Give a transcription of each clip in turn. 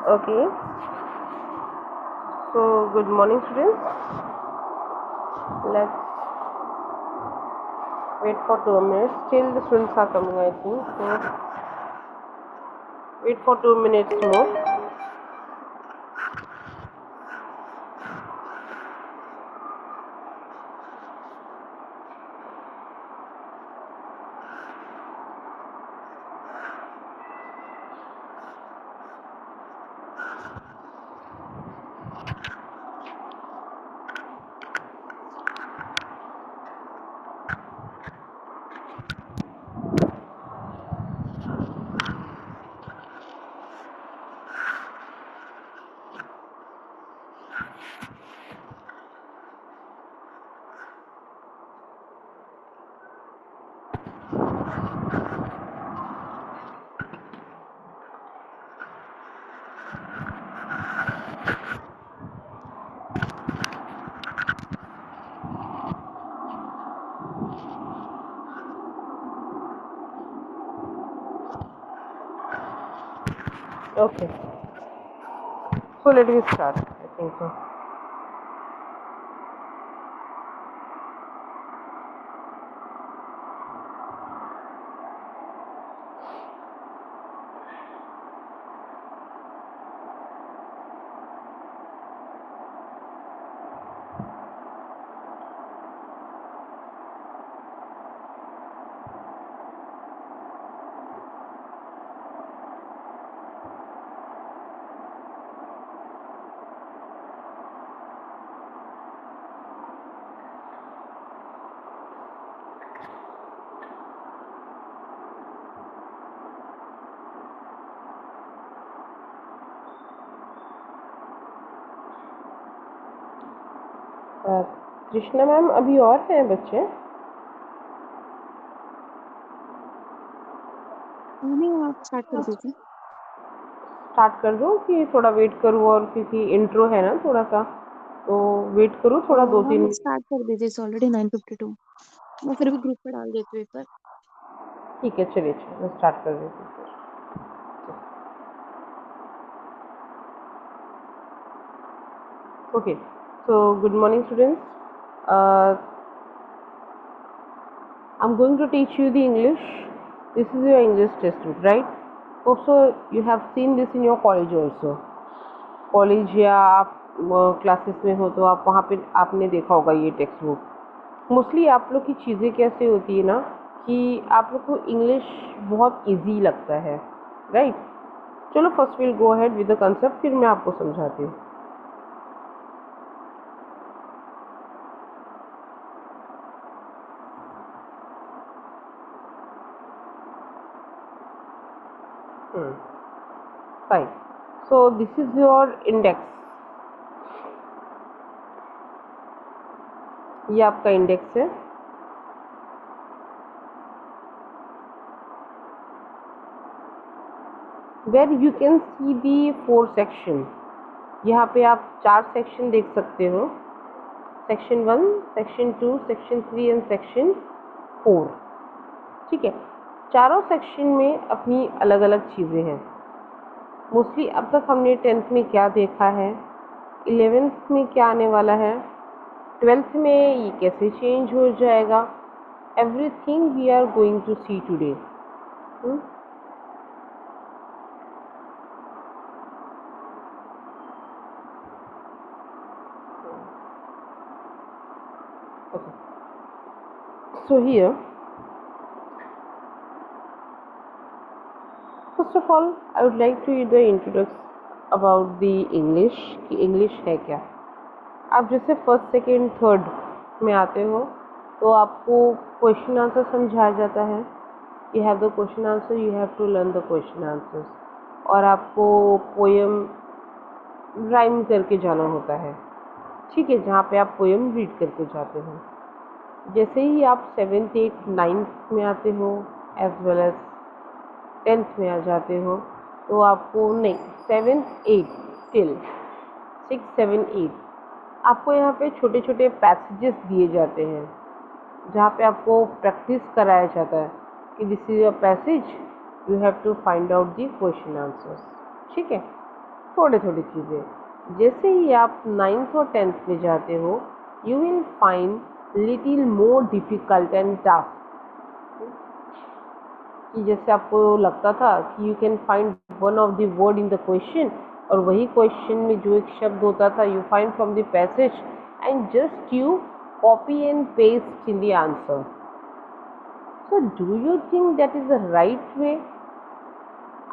Okay, so good morning, students. Let's wait for 2 minutes. Still, the students are coming, I think. So, wait for 2 minutes more. Okay, so let me start. I think so. Krishna ma'am, अभी और हैं बच्चे? नहीं, आप start कर दीजिए। Start कर दूँ कि थोड़ा वेट करूँ? और क्योंकि इंट्रो है ना थोड़ा सा, तो वेट करूँ थोड़ा 2-3 मैम मिनट? स्टार्ट कर दीजिए, इट्स ऑलरेडी 9:52। मैं फिर भी ग्रुप पे डाल देती हूँ एक बार। ठीक है, चलिए मैं स्टार्ट कर देती हूँ फिर। Okay, so good morning, students. I'm going to teach you the English. This is your English textbook, right? Hope so you have seen this in your college also. College या आप क्लासेस में हो तो आप वहाँ पे आपने देखा होगा ये टेक्स्ट बुक। मोस्टली आप लोग की चीज़ें कैसे होती है ना कि आप लोग को इंग्लिश बहुत इजी लगता है, राइट? चलो first will go ahead with the concept, फिर मैं आपको समझाती हूँ। Fine, so this is your index. ये आपका इंडेक्स है। Where you can see the 4 section. यहाँ पे आप 4 सेक्शन देख सकते हो, section 1, section 2, section 3 and section 4। ठीक है, चारों सेक्शन में अपनी अलग अलग चीज़ें हैं। मोस्टली अब तक हमने 10th में क्या देखा है, 11th में क्या आने वाला है, 12th में ये कैसे चेंज हो जाएगा, everything we are going to see today. So here, first of all, I would like to read the introduction about the English कि English है क्या। आप जैसे फर्स्ट सेकेंड थर्ड में आते हो तो आपको क्वेश्चन आंसर समझाया जाता है। You have the question answer, you have to learn the question answers, और आपको पोएम राइम करके जाना होता है। ठीक है, जहाँ पे आप पोएम रीड करके जाते हो। जैसे ही आप 7th 8th 9th में आते हो एज वेल एज 10th में आ जाते हो तो आपको नहीं 7th 8th टिल 6 7 8 आपको यहाँ पे छोटे छोटे पैसेजेस दिए जाते हैं जहाँ पे आपको प्रैक्टिस कराया जाता है कि this is a passage, you have to find out the question answers. ठीक है, थोड़े थोड़ी चीज़ें। जैसे ही आप 9th और 10th में जाते हो, you will find little more difficult and tough. कि जैसे आपको लगता था कि you can find one of the word in the question, और वही क्वेश्चन में जो एक शब्द होता था you find from the passage and just you copy and paste in the answer. So do you think that is the right way?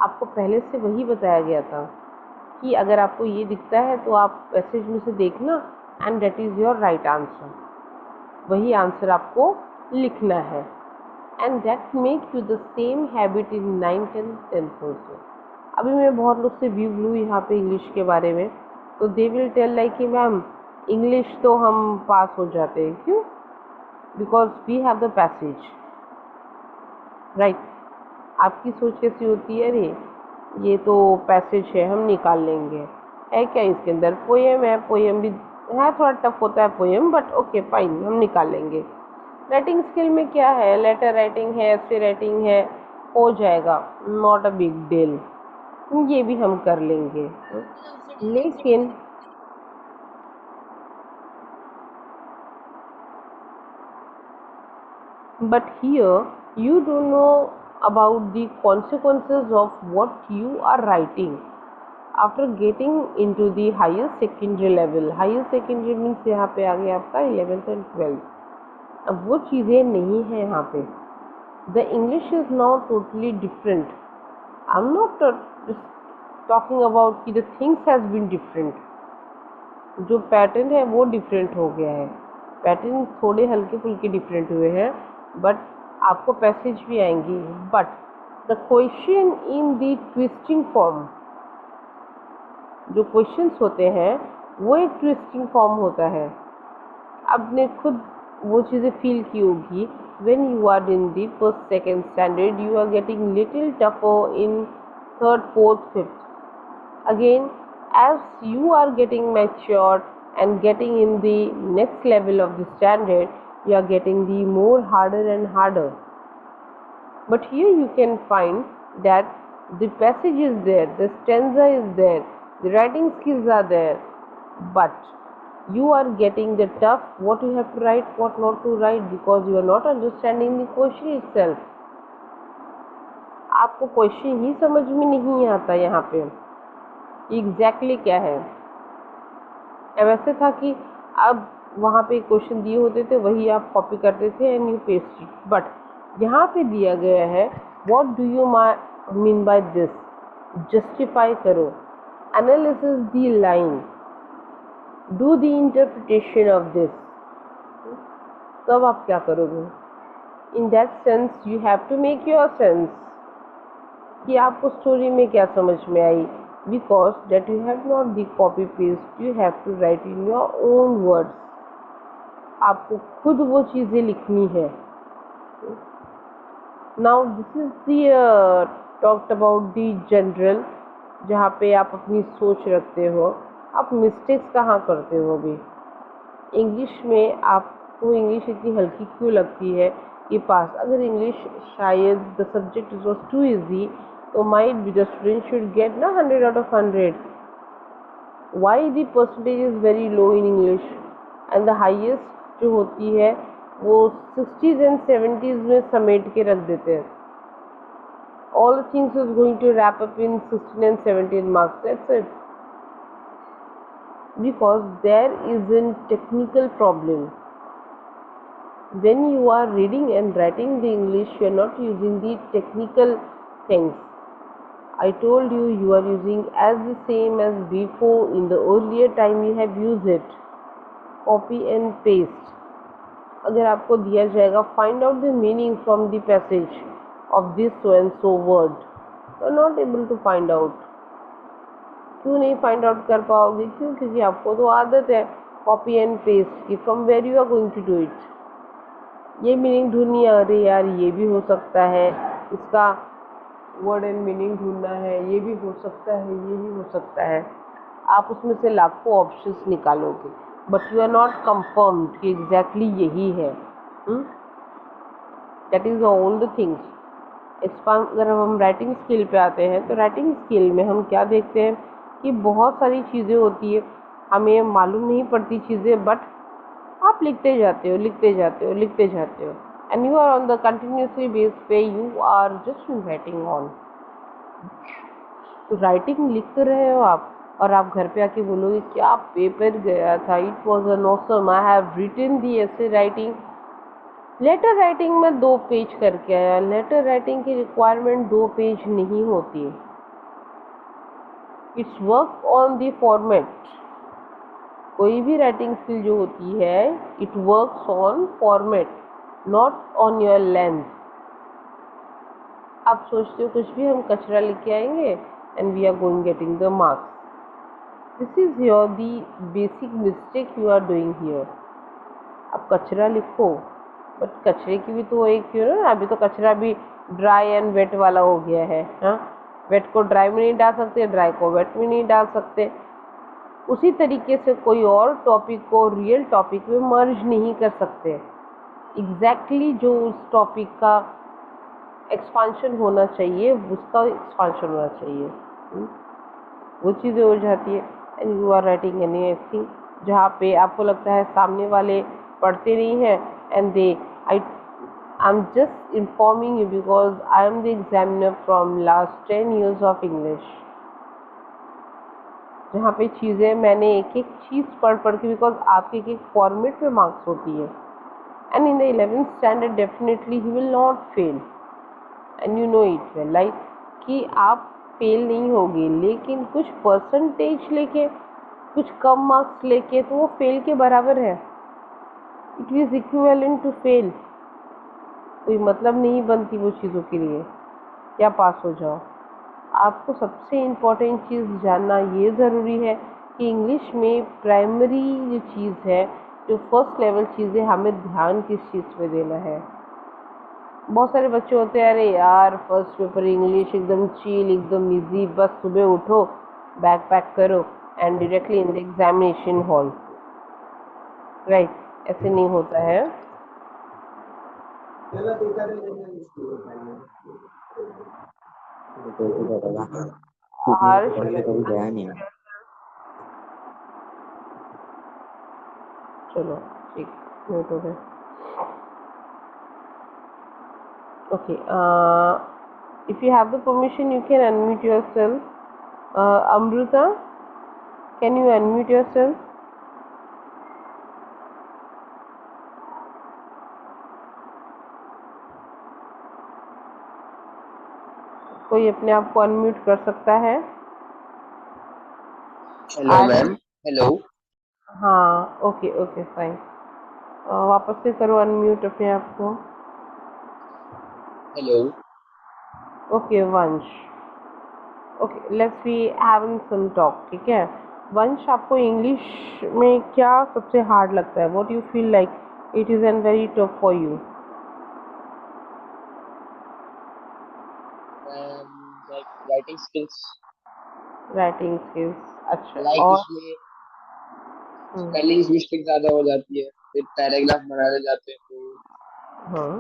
आपको पहले से वही बताया गया था कि अगर आपको ये दिखता है तो आप पैसेज में से देखना and that is your right answer, वही आंसर आपको लिखना है। And that make you the same habit in 9th and 10th also. अभी मैं बहुत लोग से व्यू लूँ यहाँ पे इंग्लिश के बारे में, तो दे विल टेल लाइक कि मैम इंग्लिश तो हम पास हो जाते हैं, क्यों? Because we have the passage, right. आपकी सोच कैसी होती है, अरे ये तो पैसेज है हम निकाल लेंगे, है क्या इसके अंदर? पोएम है, पोएम भी है, थोड़ा टफ होता है पोएम, बट ओके फाइन हम निकाल लेंगे। राइटिंग स्किल में क्या है, लेटर राइटिंग है, एसे राइटिंग है, हो जाएगा, नॉट अ बिग डील, ये भी हम कर लेंगे। लेकिन but here you don't know about the consequences of what you are writing after getting into the higher secondary level। higher secondary means यहाँ पे आ गया आपका 11th and 12th। अब वो चीज़ें नहीं है यहाँ पे। The English is now totally different। I'm not just talking about कि the things has been different, जो पैटर्न है वो डिफरेंट हो गया है। पैटर्न थोड़े हल्के फुल्के डिफरेंट हुए हैं, बट आपको पैसेज भी आएंगी, but the question in the twisting form, जो क्वेश्चंस होते हैं वो एक ट्विस्टिंग फॉर्म होता है। आपने खुद वो चीज़ें फील की होगी when you are in the first second standard, you are getting little tougher in third, fourth, fifth. Again, as you are getting matured and getting in the next level of the standard, you are getting the more harder and harder. But here you can find that the passage is there, the stanza is there, the writing skills are there, but you are getting the tough what you have to write, what not to write, because you are not understanding the question itself। आपको question ही समझ में नहीं आता यहाँ पे exactly क्या है। वैसे था कि अब वहाँ पे क्वेश्चन दिए होते थे, वही आप कॉपी करते थे and you paste it, but यहाँ पे दिया गया है what do you mean by this, justify करो, analysis the line, do the interpretation of this. तब आप क्या करोगे? In that sense you have to make your sense कि आपको स्टोरी में क्या समझ में आई, because that you have not the copy paste, you have to write in your own words। आपको खुद वो चीज़ें लिखनी है। now this is the talked about the general, जहाँ पे आप अपनी सोच रखते हो। आप मिस्टेक्स कहाँ करते हो? अभी इंग्लिश में आपको इंग्लिश इतनी हल्की क्यों लगती है कि पास? अगर इंग्लिश शायद the subject was too easy, तो might be the student should get ना 100 out of 100। Why the percentage is very low in English and the highest जो होती है वो 60s and 70s में समेट के रख देते हैं। all the things is going to wrap up in 16 and 17 marks, that's it, because there is a technical problem। when you are reading and writing the English, you are not using the technical things। I told you, you are using as the same as before, in the earlier time you have used it, copy and paste। अगर आपको दिया जाएगा find out the meaning from the passage of this so and so word, you are not able to find out। क्यों नहीं find out कर पाओगे? क्यों? क्योंकि आपको तो आदत है कॉपी एंड पेस्ट की। From where you are going to do it? ये मीनिंग ढूंढनी है, अरे यार ये भी हो सकता है, इसका वर्ड एंड मीनिंग ढूंढना है, ये भी हो सकता है, ये भी हो सकता है। आप उसमें से लाखों ऑप्शंस निकालोगे, but you are not confirmed कि एग्जैक्टली यही है। That is all the things. अगर हम राइटिंग स्किल पे आते हैं, तो राइटिंग स्किल में हम क्या देखते हैं कि बहुत सारी चीज़ें होती है, हमें मालूम नहीं पड़ती चीज़ें, बट आप लिखते जाते हो, लिखते जाते हो, लिखते जाते हो, and you are on the continuously base पे you are just writing on. तो राइटिंग लिख तो रहे हो आप, और आप घर पे आके बोलोगे क्या पेपर गया था, it was an awesome, I have written the ऐसे राइटिंग। लेटर राइटिंग में 2 पेज करके आया, लेटर राइटिंग की रिक्वायरमेंट 2 पेज नहीं होती है, it's work on the format. कोई भी राइटिंग स्किल जो होती है, it works on format, not on your length. आप सोचते हो कुछ भी हम कचरा लेके आएंगे and we are going getting the marks, this is your the basic mistake you are doing here. आप कचरा लिखो, बट कचरे की भी तो एक ना, अभी तो कचरा भी ड्राई एंड वेट वाला हो गया है। हाँ, वेट को ड्राई में नहीं डाल सकते, ड्राई को वेट में नहीं डाल सकते। उसी तरीके से कोई और टॉपिक को रियल टॉपिक में मर्ज नहीं कर सकते। एग्जैक्टली जो उस टॉपिक का एक्सपांशन होना चाहिए, उसका एक्सपांशन होना चाहिए। वो चीज़ें हो जाती है, and you are writing anything जहाँ पे आपको लगता है सामने वाले पढ़ते नहीं हैं, and they I am just informing you because I am the examiner from last 10 years of English, जहाँ पे चीज़ें मैंने एक एक चीज़ पढ़ के, बिकॉज आपके एक एक फॉर्मेट में मार्क्स होती है, and in the 11th standard definitely he will not fail, and you know it well, like कि आप फेल नहीं होगे, लेकिन कुछ परसेंटेज लेके, कुछ कम मार्क्स लेके तो वो फेल के बराबर है, it is equivalent to fail. कोई मतलब नहीं बनती वो चीज़ों के लिए, क्या पास हो जाओ। आपको सबसे इम्पोर्टेंट चीज़ जानना ये ज़रूरी है कि इंग्लिश में प्राइमरी जो चीज़ है, जो फर्स्ट लेवल चीज़ है, हमें ध्यान किस चीज़ पे देना है। बहुत सारे बच्चे होते हैं, अरे यार फर्स्ट पेपर इंग्लिश एकदम चिल, एकदम इजी, बस सुबह उठो, बैग पैक करो and directly in the examination hall, right? ऐसे नहीं होता है। हर्ष, चलो ठीक, म्यूट हो गए। Okay, if you have the permission you can unmute yourself. Amruta, can you unmute yourself? कोई अपने आप को अनम्यूट कर सकता है? हेलो आज मैम। हेलो। हाँ, ओके ओके फाइन। वापस से करो अनम्यूट अपने आप को। Hello. Okay Vansh, okay let's we having some talk, ठीक है? वंश, आपको इंग्लिश में क्या सबसे हार्ड लगता है? What you feel like it is an very tough for you? Ma'am like writing skills. Writing skills, अच्छा। लाइक और उसमें स्पेलिंग मिस्टेक ज्यादा हो जाती है, फिर पैराग्राफ बनाने जाते हैं तो हाँ,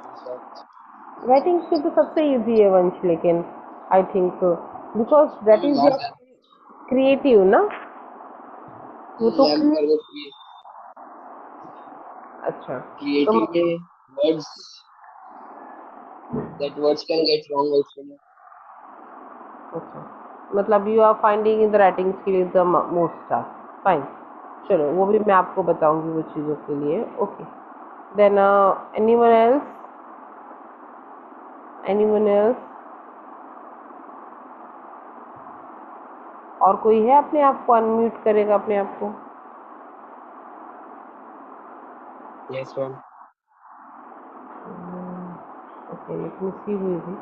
ये सब। राइटिंग स्किल तो सबसे इजी है वंश, लेकिन I think so, because that ma'am is बहुत योर ज्यादा। क्रिएटिव ना, वो तो मैम पर वो अच्छा, तो क्रिएटिव में words, that words can get wrong also. अच्छा, मतलब you are finding in the writing skill is the most task, fine. चलो वो भी मैं आपको बताऊंगी वो चीज़ों के लिए, okay. Than anyone else, anyone else, और कोई है अपने आप को अनम्यूट करेगा अपने आप को? Yes ma'am. ओके, एक मिसी हुई थी।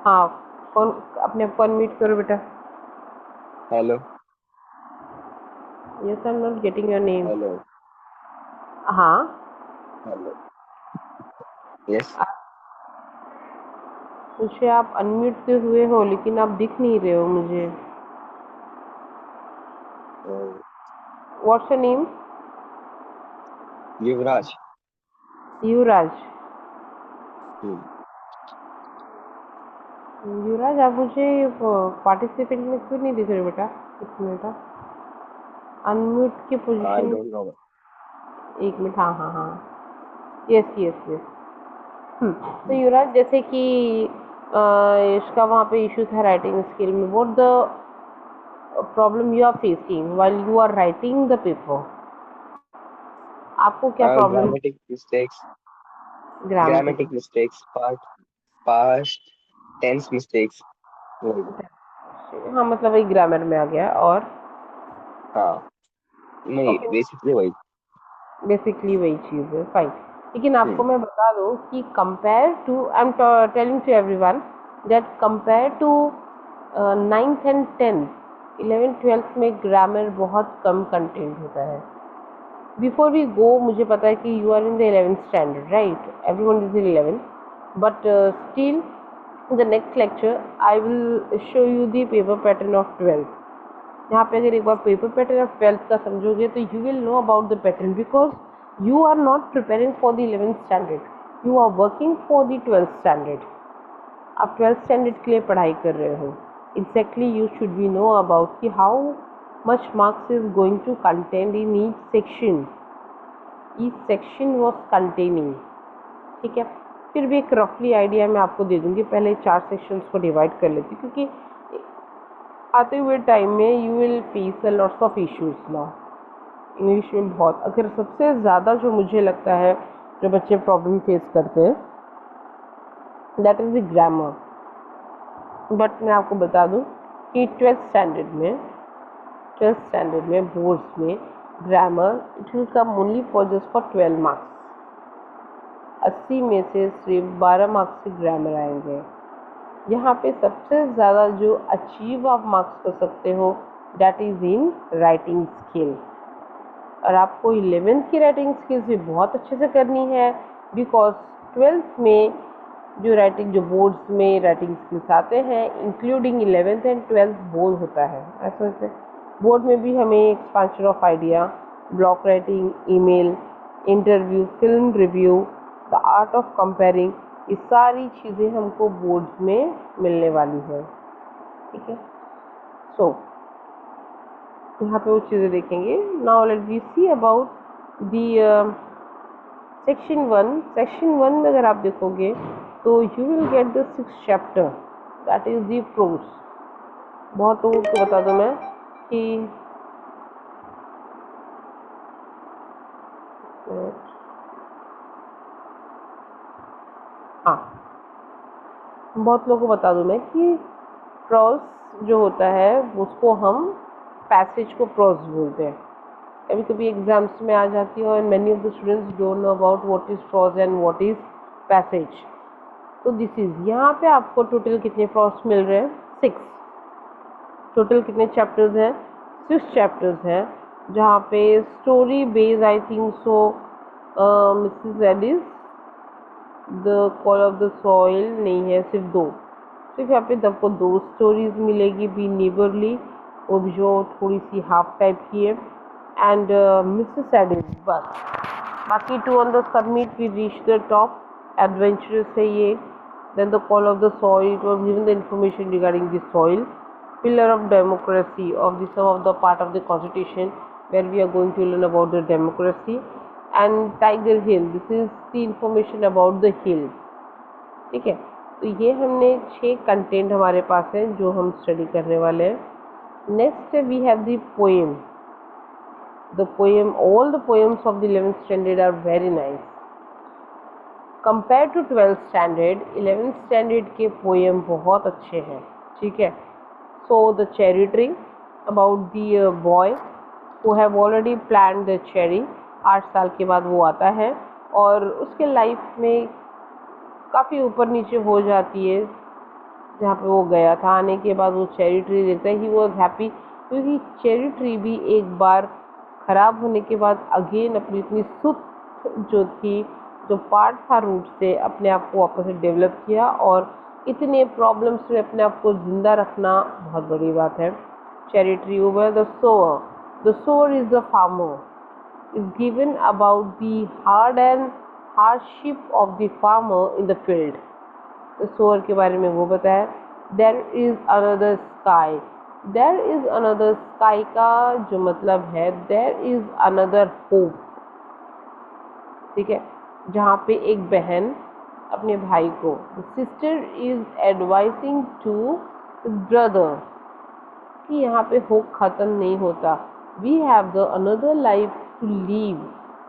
हाँ, कौन अपने आप को अनम्यूट करो बेटा। Hello. Yes, I am not getting your name. Hello. हाँ, हेलो। यस। मुझे आप अनम्यूट से हुए हो, लेकिन आप दिख नहीं रहे हो मुझे। What's your name? Yuvraj. Yuvraj. Yuvraj, आप मुझे पार्टिसिपेंट में क्यों नहीं दिख रहे बेटा? एक मिनट, अनम्यूट की आई पोजीशन। Don't know. एक मिनट, हाँ हाँ हाँ, यस यस यस। तो युवराज, जैसे कि इसका वहाँ पे इशू था राइटिंग स्किल में, what the problem you are facing while you are writing the paper? आपको क्या problem? Grammatic mistakes, grammatic. Grammatic mistakes, past tense mistakes. हाँ, मतलब वही ग्रामर में आ गया। और हाँ, नहीं ओके, बेसिकली वही। बेसिकली वही चीज़ है, फाइन। लेकिन आपको हम्म। मैं बता दूं कि compare to, I am telling to everyone that compare to ninth and tenth, eleventh twelfth में ग्रामर बहुत कम कंटेंट होता है। बिफोर वी गो, मुझे पता है कि you are in the 11th standard, right? Everyone is in 11th, but still the next lecture I will show you the paper pattern of 12th। यहाँ पे अगर एक बार पेपर पैटर्न ऑफ 12th का समझोगे तो you will know about the pattern, because you are not preparing for the 11th standard, you are working for the 12th standard. आप 12th standard के लिए पढ़ाई कर रहे हो। Exactly you should be know about कि how much marks is going to contain in each section, each section was containing. ठीक है, फिर भी एक रफली आइडिया मैं आपको दे दूंगी। पहले 4 सेक्शंस को डिवाइड कर लेती, क्योंकि आते हुए टाइम में you will face a lots of issues ना इंग्लिश में। बहुत, अगर सबसे ज़्यादा जो मुझे लगता है जो बच्चे प्रॉब्लम फेस करते हैं, that is the grammar. But मैं आपको बता दूं कि 12th स्टैंडर्ड में बोर्ड्स में grammar it will come only for just for 12 marks. 80 में से सिर्फ 12 मार्क्स से ग्रामर आएंगे। यहाँ पे सबसे ज़्यादा जो अचीव आप मार्क्स कर सकते हो that is in writing skill. और आपको 11th की राइटिंग स्किल्स भी बहुत अच्छे से करनी है, बिकॉज 12th में जो राइटिंग, जो बोर्ड्स में राइटिंग स्किल्स आते हैं, including 11th and 12th board होता है। ऐसा से बोर्ड में भी हमें expansion of idea, block writing, email, interview, film review, the art of comparing, ये सारी चीज़ें हमको बोर्ड्स में मिलने वाली है। ठीक है, सो यहाँ पे वो चीज़ें देखेंगे। Now let we see about the section 1 में अगर आप देखोगे तो you will get the 6th chapter, that is the prose. बहुत लोगों को बता दूं मैं कि हाँ, बहुत लोगों को बता दूं मैं कि प्रोज जो होता है उसको हम पैसेज को प्रोज बोलते हैं। कभी कभी एग्जाम्स में आ जाती है, और many of the students don't know about what is prose and what is passage. तो दिस इज, यहाँ पे आपको टोटल कितने प्रोज मिल रहे हैं? 6। टोटल कितने चैप्टर्स हैं? 6 चैप्टर्स हैं, जहाँ पे story based, I think so Mrs Aedes, the call of the soil नहीं है, सिर्फ 2। सिर्फ यहाँ पे आपको 2 स्टोरीज मिलेगी, बी नेबरली, वो भी जो थोड़ी सी हाफ टाइप की है, एंड मिसेस एडिस, बस। बाकी 2 on the summit we reach the top, adventurous है ये। Then the call of the soil, it was given the information regarding the soil, pillar of democracy of the some of the part of the constitution where we are going to learn about the democracy, and tiger hill, this is the information about the hill। ठीक है, तो ये हमने 6 content हमारे पास है जो हम study करने वाले हैं। Next we have the poem. The poem, all the poems of the 11th standard are very nice compare to 12th standard. 11th standard के पोएम बहुत अच्छे हैं। ठीक है, so the cherry tree, about the boy who have already planted the cherry। 8 साल के बाद वो आता है और उसके लाइफ में काफ़ी ऊपर नीचे हो जाती है। जहाँ पे वो गया था, आने के बाद वो चेरी ट्री देखता है, ही वॉज हैप्पी, क्योंकि चेरी ट्री भी एक बार ख़राब होने के बाद अगेन अपनी इतनी सुख जो थी, जो पार्ट था रूट से, अपने आप को वापस से डेवलप किया। और इतने प्रॉब्लम्स में अपने आप को ज़िंदा रखना बहुत बड़ी बात है। Cherry tree over the sower is the farmer, is given about the hard and hardship of the farmer in the field। तो सोअर के बारे में वो बताया। There is another sky. There is another sky का जो मतलब है देयर इज अनदर होप, ठीक है, जहाँ पे एक बहन अपने भाई को, sister is advising to brother, कि यहाँ पे होप ख़त्म नहीं होता, we have the another life to live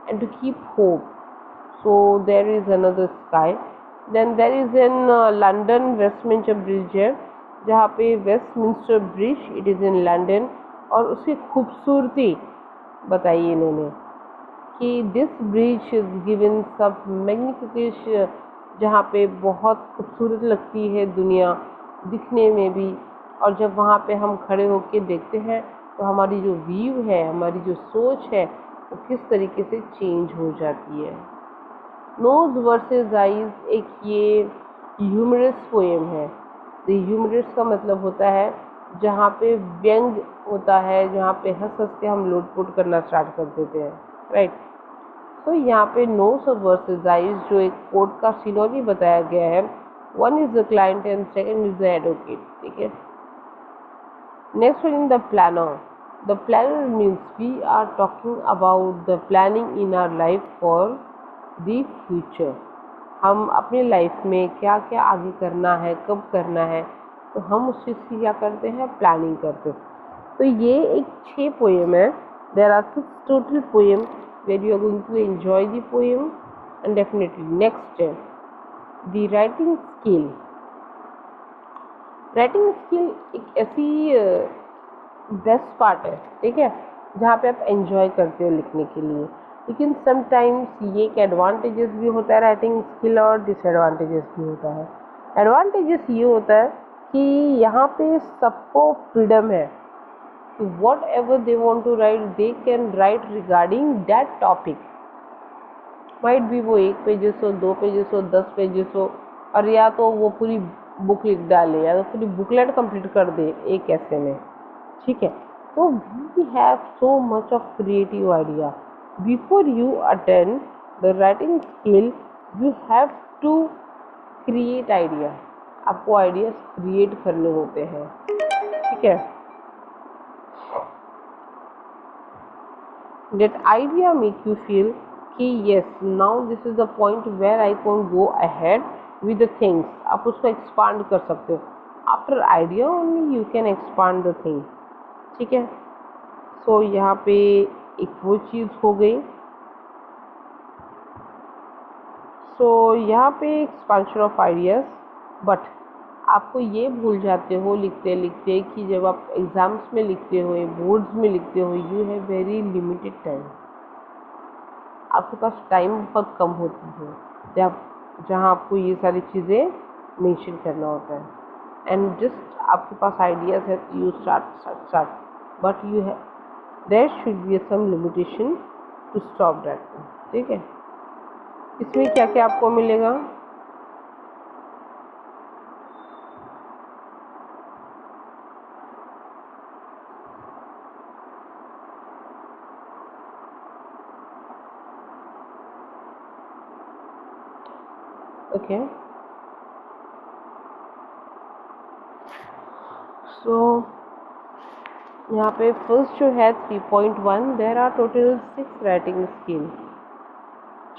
and to keep hope, so there is another sky. Then there is in London Westminster bridge है, जहाँ पे Westminster bridge it is in London, और उसकी खूबसूरती बताई इन्होंने कि दिस ब्रिज इज गिवन सब मैग्निफिकेशन, जहाँ पे बहुत खूबसूरत लगती है दुनिया दिखने में भी, और जब वहाँ पे हम खड़े होकर देखते हैं तो हमारी जो व्यू है, हमारी जो सोच है, वो किस तरीके से चेंज हो जाती है। नोज वर्सेस आइज एक ये ह्यूमरस पोएम है। द ह्यूमरस का मतलब होता है जहाँ पे व्यंग होता है, जहाँ पे हंस हंस के हम लुटपुट करना स्टार्ट कर देते हैं, राइट। तो यहाँ पे नोज वर्सेस आइज जो एक कोर्ट का सिनोनी बताया गया है, one is the client and second is the advocate, ठीक है। Next one in the planner. The planner means we are talking about the planning in our life for the future. हम अपने लाइफ में क्या क्या आगे करना है, कब करना है, तो हम उस चीज़ की क्या करते हैं, प्लानिंग करते हैं। तो ये एक 6 पोएम है। There are 6 total poem where you are going to enjoy the poem, and definitely next the writing skill। Writing skill एक ऐसी बेस्ट पार्ट है, ठीक है, जहाँ पे आप एंजॉय करते हो लिखने के लिए, लेकिन समटाइम्स ये एक एडवांटेजेस भी होता है राइटिंग स्किल और डिसएडवांटेजेस भी होता है। एडवांटेजेस ये होता है कि यहाँ पे सबको फ्रीडम है, whatever they want to write they can write regarding that topic, might भी वो 1 पेजेस हो, 2 पेजेस हो, 10 पेजेस हो, और या तो वो पूरी बुक लिख डाले या तो पूरी बुकलेट कंप्लीट कर दे एक ऐसे में, ठीक है। तो we have so much of creative idea. Before you attend the writing skill you have to create idea, आपको आइडियाज क्रिएट करने होते हैं, ठीक है। That idea make you feel कि yes now this is the point where I can go ahead with the things, आप उसको expand कर सकते हो। After idea only you can expand the thing, ठीक है। So यहाँ पे एक वो चीज़ हो गई। So यहाँ पे expansion of ideas, but आपको ये भूल जाते हो लिखते लिखते कि जब आप एग्ज़ाम्स में लिखते हो, बोर्ड्स में लिखते हो, you have very limited time, आपके पास टाइम बहुत कम होती है जहाँ आपको ये सारी चीज़ें मेंशन करना होता है। एंड जस्ट आपके पास आइडियाज़ है तो यू स्टार्ट, बट यू है there should be some limitation to stop that, ठीक है। इसमें क्या क्या आपको मिलेगा, ओके। सो यहाँ पे फर्स्ट जो है 3.1, there are total 6 writing skill,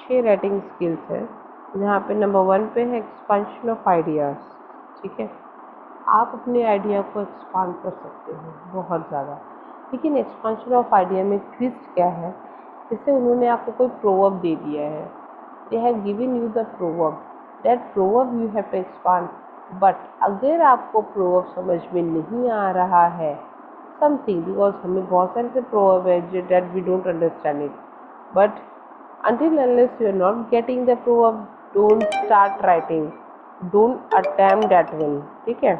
6 writing skills है। यहाँ पे नंबर 1 पे है एक्सपांशन ऑफ आइडियाज़, ठीक है। आप अपने आइडिया को एक्सपांड कर सकते हो बहुत ज़्यादा, लेकिन एक्सपांशन ऑफ आइडिया में ट्विस्ट क्या है, जैसे उन्होंने आपको कोई प्रोवर्ब दे दिया है, they have given you the proverb, that proverb you have to expand, but अगर आपको प्रोवर्ब समझ में नहीं आ रहा है समथिंग, बिकॉज हमें बहुत सारे से प्रोवर्ब है that we don't understand it, but until unless you are not getting the proverb, don't start writing, don't attempt that one, ठीक है।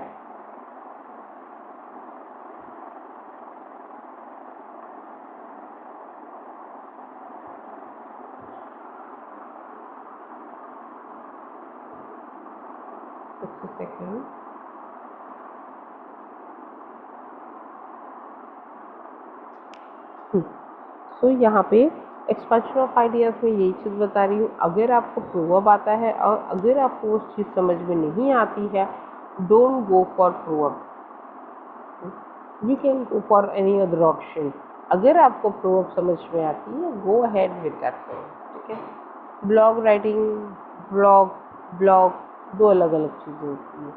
Just a second। सो यहाँ पे एक्सपेंशन ऑफ आइडियाज़ में यही चीज़ बता रही हूँ, अगर आपको प्रोवर्ब आता है और अगर आपको उस चीज़ समझ में नहीं आती है don't go for proverb, you can go for any other option. अगर आपको प्रोवर्ब समझ में आती है, गो अहेड विद दैट वन, ठीक है। ब्लॉग राइटिंग, ब्लॉग, ब्लॉग दो अलग अलग चीज़ें होती है,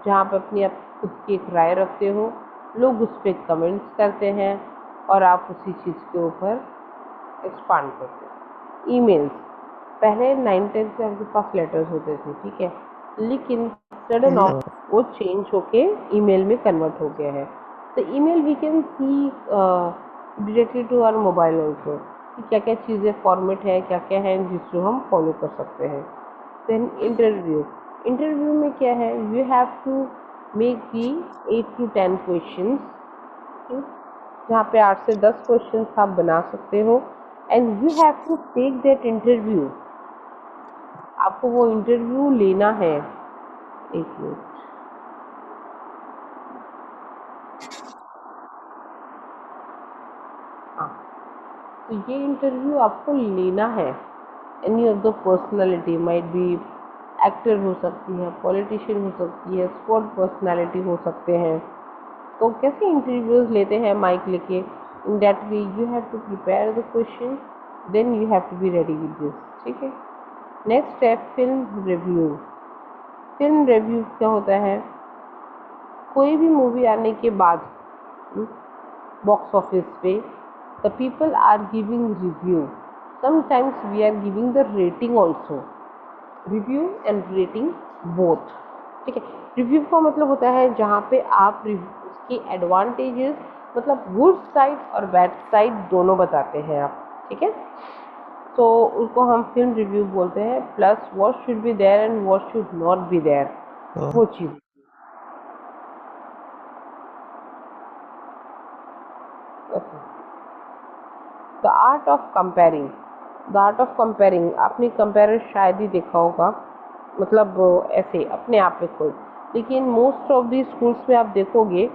जहाँ पे अपनी आप खुद की एक राय रखते हो, लोग उस पर कमेंट्स करते हैं और आप उसी चीज़ के ऊपर एक्सपांड करते हैं। ईमेल्स, पहले 9-10 से आपके पास लेटर्स होते थे, ठीक है, लेकिन सडन ऑफ वो चेंज होके ईमेल में कन्वर्ट हो गया है। तो email we can see directly to our mobile also, कि क्या क्या चीज़ें फॉर्मेट है, क्या क्या है जिसको हम फॉलो कर सकते हैं। देन इंटरव्यू, इंटरव्यू में क्या है, you have to make the 8 to 10 questions, जहाँ पे 8 से 10 क्वेश्चंस आप बना सकते हो, and you have to take that interview. आपको वो इंटरव्यू लेना है। एक मिनट, हाँ, तो ये इंटरव्यू आपको लेना है। Any of the personality might be, actor हो सकती है, पॉलिटिशियन हो सकती है, स्पोर्ट पर्सनालिटी हो सकते हैं। तो कैसे इंटरव्यूज लेते हैं माइक लेके, in that way you have to prepare the question, then you have to be ready with this, ठीक है। नेक्स्ट है फिल्म रिव्यू। फिल्म रिव्यू क्या होता है, कोई भी मूवी आने के बाद बॉक्स ऑफिस पे the people are giving review, sometimes we are giving the rating also, review and rating both, ठीक है। रिव्यू का मतलब होता है जहाँ पे आप उसकी एडवांटेजेस, मतलब गुड साइड और बैड साइड दोनों बताते हैं आप, ठीक है। तो उसको हम फिल्म रिव्यू बोलते हैं। Plus what should be there and what should not be there, वो चीज़। The art of comparing, the art of comparing, आपने कंपेयर शायद ही देखा होगा, मतलब ऐसे अपने आप में कोई, लेकिन मोस्ट ऑफ दी स्कूल्स में आप देखोगे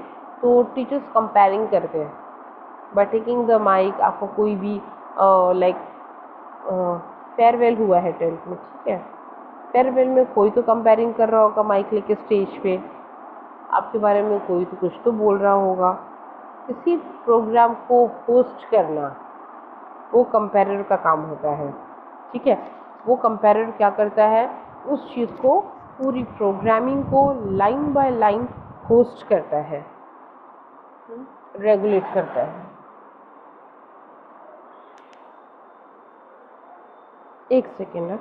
तो टीचर्स कंपेयरिंग करते हैं बाय टेकिंग द माइक। आपको कोई भी लाइक फेयरवेल हुआ है 10th में, ठीक है, फेयरवेल में कोई तो कंपेयरिंग कर रहा होगा माइक लेके स्टेज पे, आपके बारे में कोई तो कुछ तो बोल रहा होगा। किसी प्रोग्राम को होस्ट करना वो कंपेरर का काम होता है, ठीक है। वो कंपेरर क्या करता है, उस चीज़ को, पूरी प्रोग्रामिंग को लाइन बाय लाइन होस्ट करता है, रेगुलेट करता है। एक सेकेंड है।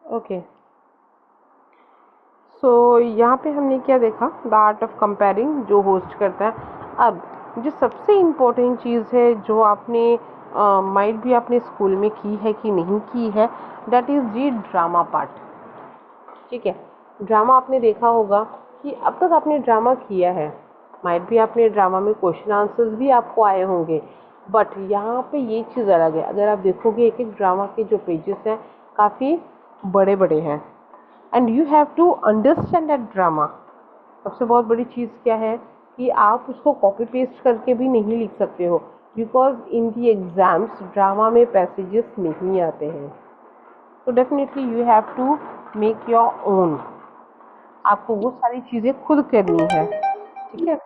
ओके, सो यहाँ पे हमने क्या देखा, द आर्ट ऑफ कंपेयरिंग जो होस्ट करता है। अब जो सबसे इम्पोर्टेंट चीज़ है जो आपने माइट भी आपने स्कूल में की है कि नहीं की है, दैट इज़ जी ड्रामा पार्ट, ठीक है। ड्रामा आपने देखा होगा कि अब तक आपने ड्रामा किया है, माइट भी आपने ड्रामा में क्वेश्चन आंसर्स भी आपको आए होंगे, बट यहाँ पे ये चीज़ अलग है। अगर आप देखोगे एक एक ड्रामा के जो पेजेस हैं काफ़ी बड़े बड़े हैं, and you have to understand that drama. सबसे बहुत बड़ी चीज़ क्या है कि आप उसको कॉपी पेस्ट करके भी नहीं लिख सकते हो, because in the exams drama में पैसेजेस नहीं आते हैं। तो definitely you have to make your own, आपको वो सारी चीज़ें खुद करनी है, ठीक है।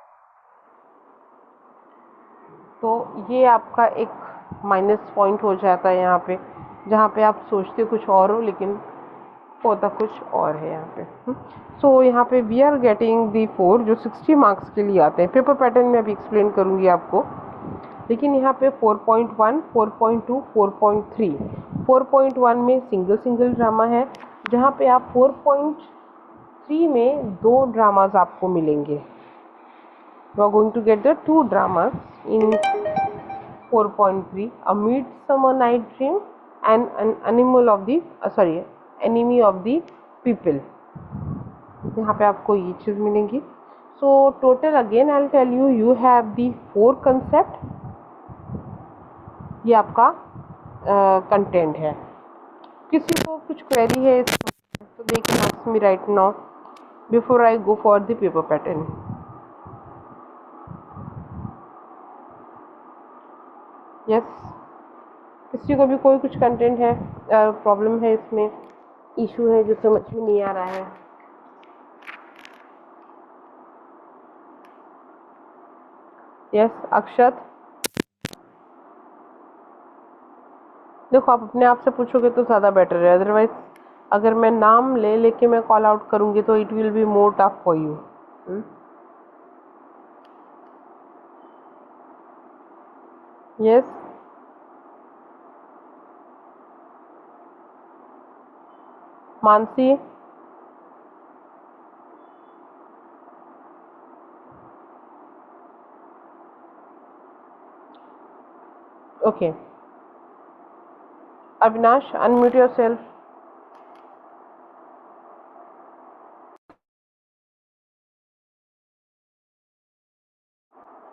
तो ये आपका एक माइनस पॉइंट हो जाता है यहाँ पे, जहाँ पे आप सोचते कुछ और हो लेकिन होता कुछ और है यहाँ पे। सो यहाँ पे वी आर गेटिंग दी 4 जो 60 मार्क्स के लिए आते हैं। पेपर पैटर्न में अभी एक्सप्लेन करूँगी आपको, लेकिन यहाँ पे 4.1, 4.2, 4.3, 4.1 में सिंगल सिंगल ड्रामा है, जहाँ पे आप 4.3 में 2 ड्रामाज आपको मिलेंगे। You are going to get the 2 dramas in 4.3, A Midsummer Night Dream and an Animal of the Enemy of the People। यहाँ पे आपको ये चीज़ मिलेंगी। So total again I will tell you, you have the 4 concept. ये आपका content है। किसी को कुछ क्वेरी है इसमें तो they can ask me right now before I go for the paper pattern. Yes, किसी को भी कोई कुछ कंटेंट है, प्रॉब्लम है इसमें, इशू है जो समझ में नहीं आ रहा है? यस अक्षत, देखो आप अपने आप से पूछोगे तो ज़्यादा बेटर है, अदरवाइज अगर मैं नाम ले लेके मैं कॉल आउट करूँगी तो it will be more tough for you. Yes Mansi, okay. Avinash, unmute yourself.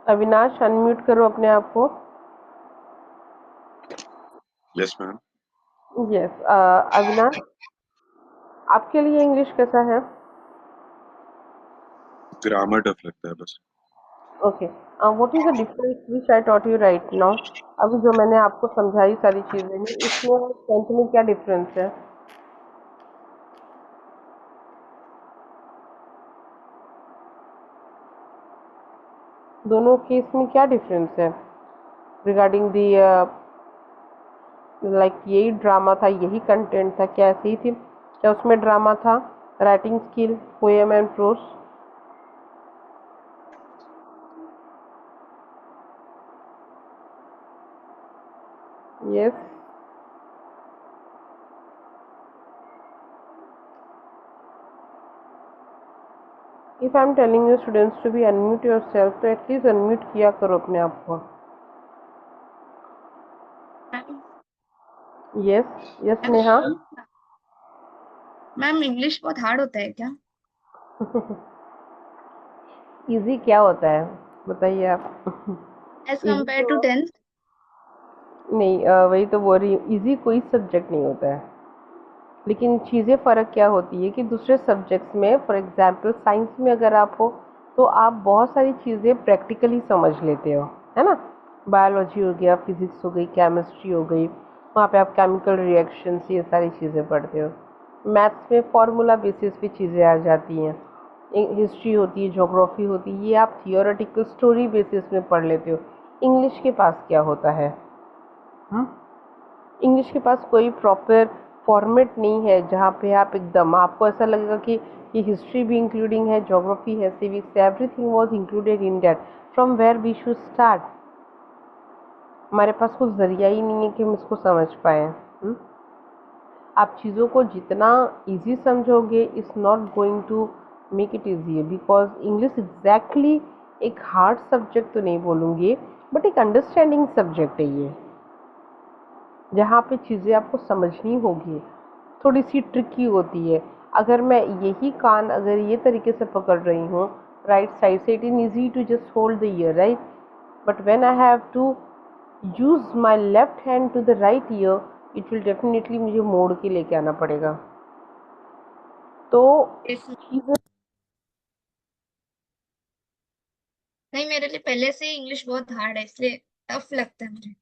Avinash unmute करो अपने आप को। Yes ma'am. यस अविनाश, आपके लिए इंग्लिश कैसा है? ग्रामर टफ लगता है बस। Okay, what is the difference which I taught you right now? अभी जो मैंने आपको समझाई सारी चीज़ें, इसमें और टेंथ में क्या डिफरेंस है? दोनों केस में क्या डिफरेंस है रिगार्डिंग दी, लाइक यही ड्रामा था, यही कंटेंट था, क्या ऐसे ही थी? क्या उसमें ड्रामा था, writing skill, poem and prose? Yes, if I am telling you students to be unmute yourself, तो एटलीस्ट अनम्यूट किया करो अपने आप को। Yes yes Neha. Ma'am English बहुत हार्ड होता है क्या? इजी क्या होता है बताइए आप? एज इजी कम्पेयर टू तो 10th? नहीं, वही तो बोल रही हूँ, इजी कोई सब्जेक्ट नहीं होता है, लेकिन चीज़ें फ़र्क क्या होती है कि दूसरे सब्जेक्ट्स में, फॉर एग्जांपल साइंस में अगर आप हो तो आप बहुत सारी चीज़ें प्रैक्टिकली समझ लेते हो, है ना? बायोलॉजी हो गया, फिजिक्स हो गई, केमिस्ट्री हो गई, वहाँ पे आप केमिकल रिएक्शंस ये सारी चीज़ें पढ़ते हो। मैथ्स में फार्मूला बेसिस पे चीज़ें आ जाती हैं। हिस्ट्री होती है, ज्योग्राफी होती है, ये आप थियोरेटिकल स्टोरी बेसिस में पढ़ लेते हो। इंग्लिश के पास क्या होता है? इंग्लिश के पास कोई प्रॉपर फॉर्मेट नहीं है जहाँ पे आप एकदम, आपको ऐसा लगेगा कि ये हिस्ट्री भी इंक्लूडिंग है, ज्योग्राफी है, civics, everything was included in that. From where we should start? हमारे पास कुछ जरिया ही नहीं है कि हम इसको समझ पाए। आप चीज़ों को जितना इजी समझोगे is not going to make it easy, because English exactly एक हार्ड सब्जेक्ट तो नहीं बोलूँगी, बट एक अंडरस्टैंडिंग सब्जेक्ट है ये, जहाँ पे चीज़ें आपको समझनी होगी, थोड़ी सी ट्रिकी होती है। अगर मैं यही कान अगर ये तरीके से पकड़ रही हूँ राइट साइड से, it is easy to just hold the ear right, but when I have to use my left hand to the right ear, it will definitely मुझे मोड़ के लेके आना पड़ेगा। तो चीज़ें नहीं, मेरे लिए पहले से ही इंग्लिश बहुत हार्ड है, इसलिए टफ लगता है मुझे।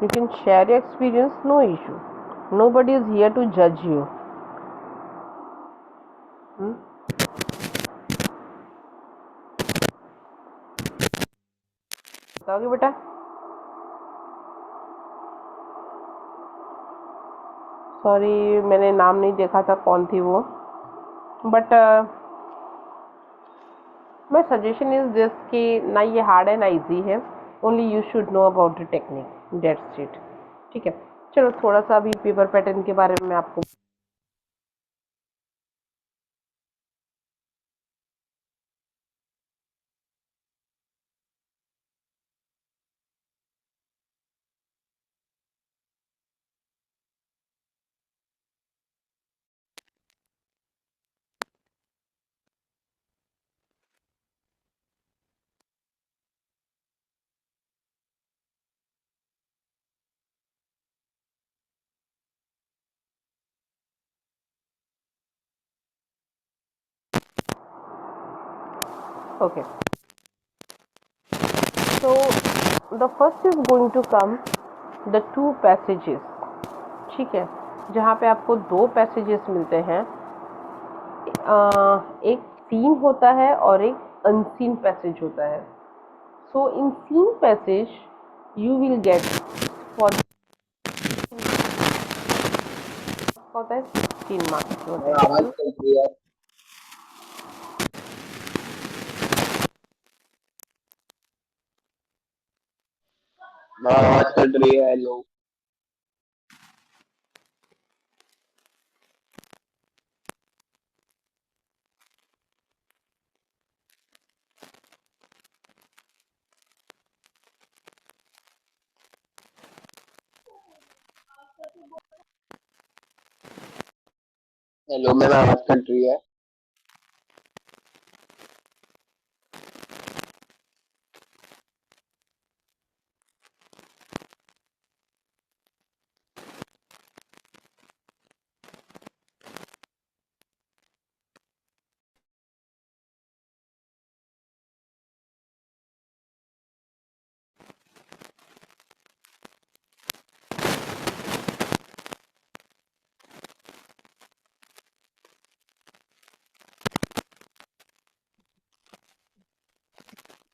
you can share your experience, no issue, nobody is here to judge you. बताओगे बेटा? सॉरी, मैंने नाम नहीं देखा था कौन थी वो, but my suggestion is this कि ना ये हार्ड है ना इजी है, only you should know about the technique, that's it. ठीक है, चलो थोड़ा सा अभी पेपर पैटर्न के बारे में आपको okay. So the first is going to come the two passages, ठीक है, जहाँ पे आपको दो पैसेजेस मिलते हैं, एक सीन होता है और एक अनसीन पैसेज होता है। So in seen passage you will get for होता है 16 मार्क्स होता है। आवाज चल रही है, आवाज कट रही है। हेलो हेलो मैम, आवाज कट रही है।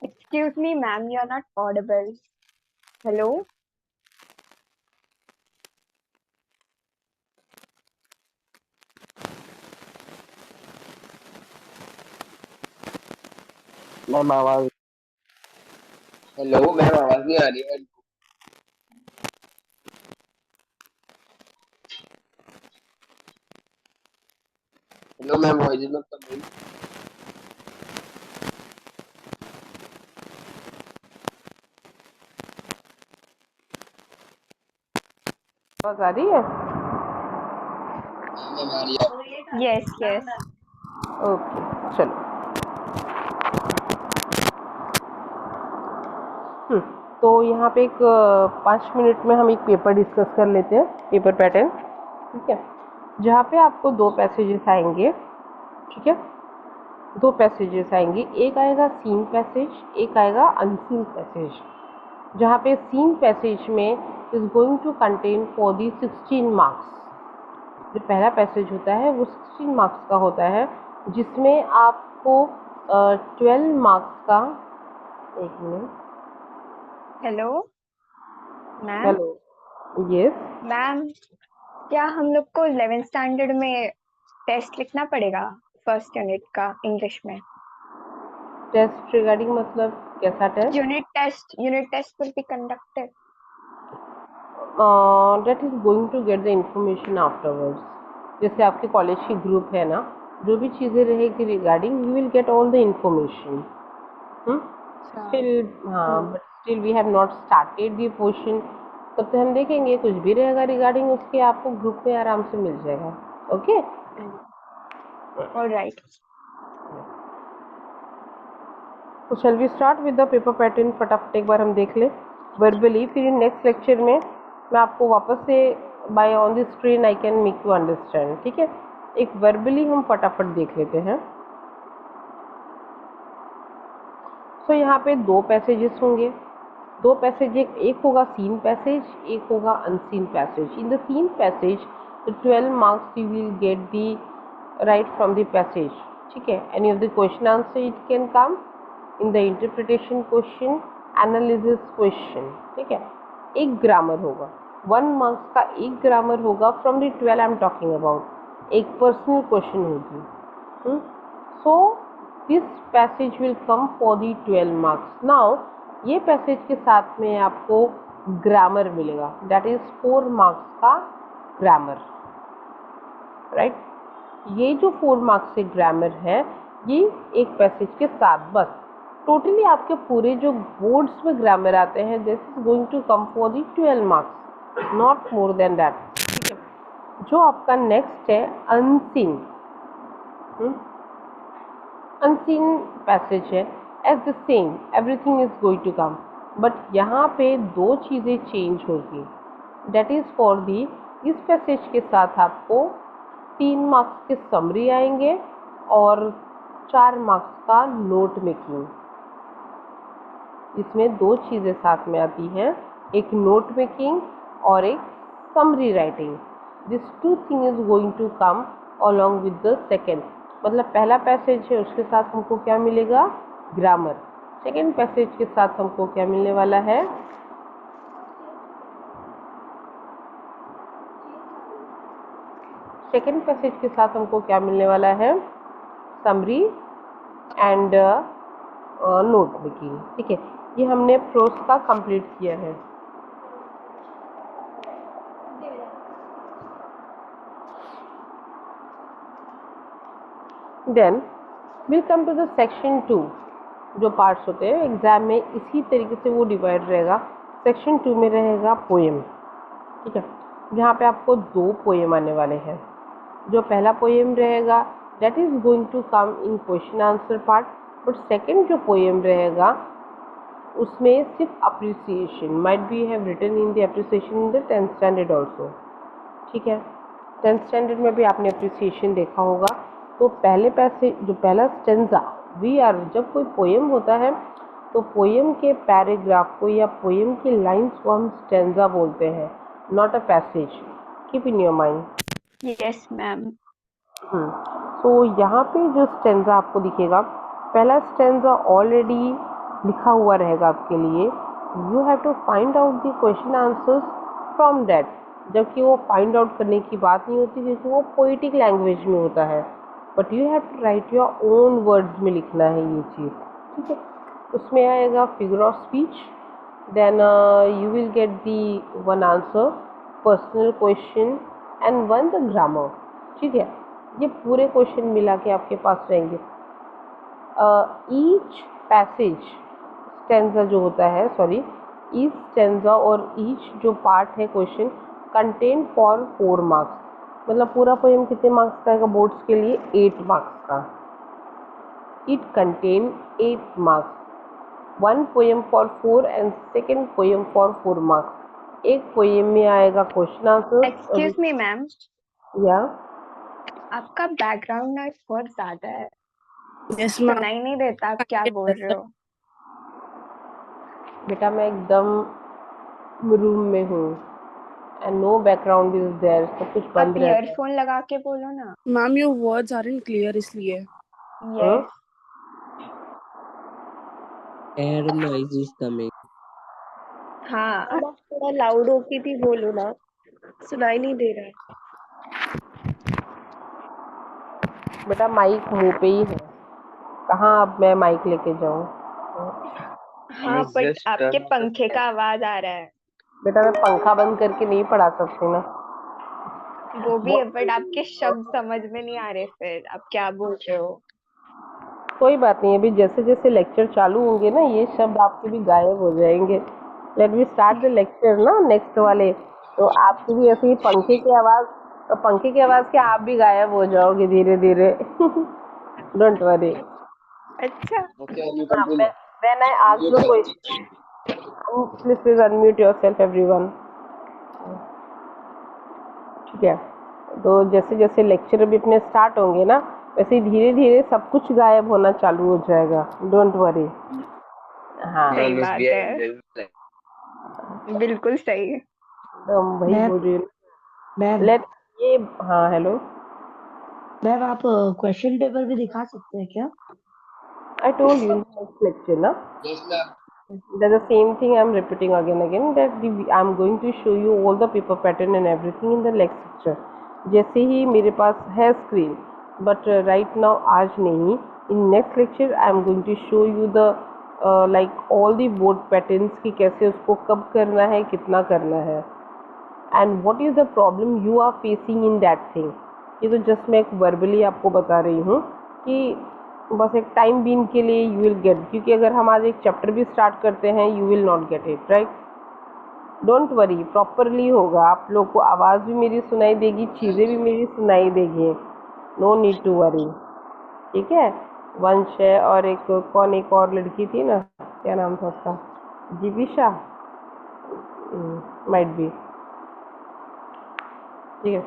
Excuse me, ma'am, you're not audible. Hello? Ma'am आवाज, हेलो मैम, आवाज नहीं आ रही है। Hello ma'am, voice is not coming. आवाज आ रही है? मैम आ रही है। Yes, yes. ओके, चलो। तो यहाँ पे एक 5 मिनट में हम एक पेपर डिस्कस कर लेते हैं, पेपर पैटर्न, ठीक है, जहाँ पे आपको दो पैसेजेस आएंगे, ठीक है, दो पैसेजेस आएंगे, एक आएगा सीन पैसेज, एक आएगा अनसीन पैसेज। जहाँ पे सीन पैसेज में is going to contain for the 16 marks. जो पहला पैसेज होता है वो 16 मार्क्स का होता है, जिसमें आपको 12 मार्क्स का, एक minute, hello ma'am. Hello, yes, ma'am, क्या हम लोग को 11th स्टैंडर्ड में टेस्ट लिखना पड़ेगा फर्स्ट यूनिट का इंग्लिश में? टेस्ट रिगार्डिंग मतलब कैसा test? Unit test will be conducted. That is going to get the information afterwards. जैसे आपके कॉलेज की ग्रुप है ना, जो भी चीज़ें रहेगी regarding, you will get all the information. Still, हाँ, but still we have not started the portion, तब तो हम देखेंगे, कुछ भी रहेगा रिगार्डिंग उसके आपको ग्रुप में आराम से मिल जाएगा। Okay, alright. तो shall we start with the paper pattern. फटाफट एक बार हम देख लें वर्बली, फिर नेक्स्ट लेक्चर में मैं आपको वापस से by on the screen I can make you understand, ठीक है। एक वर्बली हम फटाफट देख लेते हैं। सो यहाँ पे दो पैसेजेस होंगे, दो पैसेज, एक होगा सीन पैसेज, एक होगा unseen passage. In the seen passage the 12 marks you will get the right from the passage, ठीक है। Any of the question answer it can come in the interpretation question, analysis question, ठीक है। एक grammar होगा, 1 marks का एक grammar होगा from the 12 I am talking about, एक पर्सनल क्वेश्चन होगी। So this passage will come for the 12 marks. Now ये पैसेज के साथ में आपको ग्रामर मिलेगा, दैट इज 4 मार्क्स का ग्रामर, राइट। ये जो 4 मार्क्स से ग्रामर है ये एक पैसेज के साथ, बस टोटली आपके पूरे जो बोर्ड्स में ग्रामर आते हैं this is going to come for the 12 marks, not more than that, ठीक है। जो आपका नेक्स्ट है अनसीन, अनसीन पैसेज है, as the same everything is going to come, but यहाँ पे 2 चीज़ें चेंज होगी, दैट इज फॉर दी इस पैसेज के साथ आपको 3 मार्क्स के समरी आएंगे और 4 मार्क्स का नोट मेकिंग। इसमें 2 चीज़ें साथ में आती हैं, एक नोट मेकिंग और एक summary writing. This 2 thing is going to come along with the second, मतलब पहला पैसेज है उसके साथ हमको क्या मिलेगा, ग्रामर। सेकेंड पैसेज के साथ हमको क्या मिलने वाला है, सेकेंड पैसेज के साथ हमको क्या मिलने वाला है, समरी एंड नोट मेकिंग, ठीक है। ये हमने प्रोस का कंप्लीट किया है। Then will come to the section 2, जो पार्ट्स होते हैं एग्जाम में इसी तरीके से वो डिवाइड रहेगा। सेक्शन 2 में रहेगा पोएम, ठीक है, जहाँ पे आपको 2 पोएम आने वाले हैं। जो पहला पोएम रहेगा that is going to come in question answer part, but second जो पोएम रहेगा उसमें सिर्फ appreciation, might be have written in the appreciation in the 10th standard also, ठीक है। 10th स्टैंडर्ड में भी आपने अप्रिसिएशन देखा होगा। तो पहले पैसे जो पहला स्टेंजा वी आर, जब कोई पोएम होता है तो पोएम के पैराग्राफ को या पोएम की लाइंस को हम स्टेंजा बोलते हैं, not a passage, keep in your mind. Yes ma'am. तो यहाँ पे जो स्टेंजा आपको दिखेगा, पहला स्टेंजा ऑलरेडी लिखा हुआ रहेगा आपके लिए, you have to find out the question answers from that, जबकि वो फाइंड आउट करने की बात नहीं होती क्योंकि वो पोइटिक लैंग्वेज में होता है, but you have to write your own words में लिखना है ये चीज़, ठीक है। उसमें आएगा figure of speech, then you will get the 1 answer, personal question and 1 the grammar, ठीक है। ये पूरे क्वेश्चन मिला के आपके पास रहेंगे। ईच पैसेज स्टेंजा जो होता है, सॉरी, ईच स्टेंजा और ईच जो पार्ट है क्वेश्चन कंटेन फॉर 4 मार्क्स, मतलब पूरा पोएम कितने मार्क्स का आएगा बोर्ड्स के लिए, 8 मार्क्स का। It contain 8 marks, 1 poem for 4 and second poem for 4 marks. एक पोएम में आएगा question answer. Excuse me ma'am, या आपका बैकग्राउंड नॉइस बहुत ज्यादा है, यस मैम। सुनाई नहीं देता आप क्या बोल रहे हो। बेटा मैं एकदम रूम में हूँ and no background is there, सब कुछ आप बंद रहता है। ईयरफोन लगा के बोलो ना। Ma'am your words aren't clear इसलिए। Yes, Air noise is coming. हाँ। अब आप थोड़ा लाउड होके भी बोलो ना, सुनाई नहीं दे रहा है। बेटा माइक मुंह पे ही है, कहाँ अब मैं माइक लेके जाऊँ। हाँ Miss, बट just आपके turn off the पंखे का आवाज आ रहा है। बेटा मैं पंखा बंद करके नहीं पढ़ा सकती ना। वो भी है बट आपके शब्द समझ में नहीं आ रहे, फिर आप क्या बोल रहे हो। कोई बात नहीं, अभी जैसे जैसे लेक्चर चालू होंगे ना ये शब्द आपके भी गायब हो जाएंगे। Let me start the lecture ना नेक्स्ट वाले, तो आपकी भी ऐसे ही पंखे की आवाज़, तो पंखे की आवाज़ के आप भी गायब हो जाओगे धीरे धीरे। Don't worry. अच्छा, Okay, you continue. When I ask the question, please unmute yourself everyone, ठीक है। तो जैसे जैसे लेक्चर अभी अपने स्टार्ट होंगे ना वैसे धीरे धीरे सब कुछ गायब होना चालू हो जाएगा, डोंट वरी। हाँ सही Miss, बात we are है, in बिल्कुल सही। तो वही मैम बोल रही हूँ। मैम लेट ये, हाँ हेलो, मैम आप क्वेश्चन पेपर भी दिखा सकते हैं क्या? I told you next lecture ना। Yes, ma'am. That's the same thing I'm repeating again that I'm going to show you all the paper pattern and everything in the next lecture. जैसे ही मेरे पास है screen but right now आज नहीं. In next lecture I am going to show you the like all the board patterns की कैसे उसको कब करना है कितना करना है and what is the problem you are facing in that thing. ये तो जस्ट मैं एक वर्बली आपको बता रही हूँ कि बस एक टाइम बीन के लिए यू विल गेट, क्योंकि अगर हम आज एक चैप्टर भी स्टार्ट करते हैं you will not get it right. Don't worry, properly होगा. आप लोग को आवाज़ भी मेरी सुनाई देगी, चीज़ें भी मेरी सुनाई देगी. No need to worry. ठीक है. वंश है और एक कौन एक और लड़की थी ना, क्या नाम था उसका, जीविशा माइट बी. ठीक है.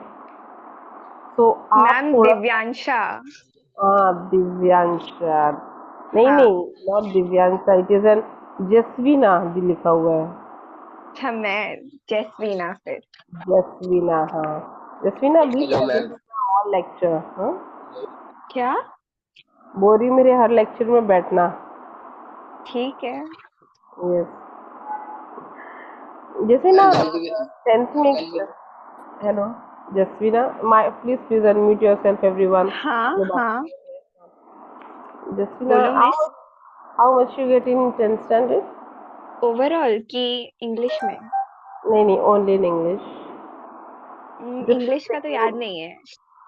तो आप मैम थोड़ा दिव्यांशा. हाँ दिव्यांशा नहीं हाँ. नहीं नॉट दिव्यांशा, इट इज एन जसवीना भी लिखा हुआ है. अच्छा मैं जसवीना फिर. जसवीना. हाँ जसवीना भी हेलो मैम. All lecture. हाँ क्या? बोरी मेरे हर लेक्चर में बैठना. ठीक है. यस. जैसे ना Well, 10th में. well, hello Jasveena, my please unmute yourself everyone. हाँ हाँ जसवीना, बोलो miss. How much you get in 10th standard? Overall की इंग्लिश में? नहीं ओनली इन इंग्लिश. इंग्लिश का तो याद नहीं है.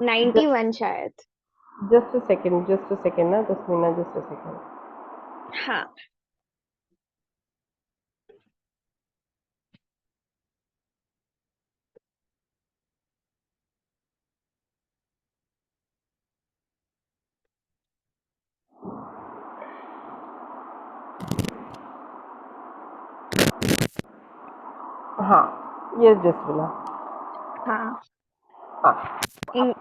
91 शायद. जस्ट अ सेकेंड ना जसवीना, जस्ट अ सेकेंड. हाँ. हाँ यस जसवीना. हाँ. हाँ इंग,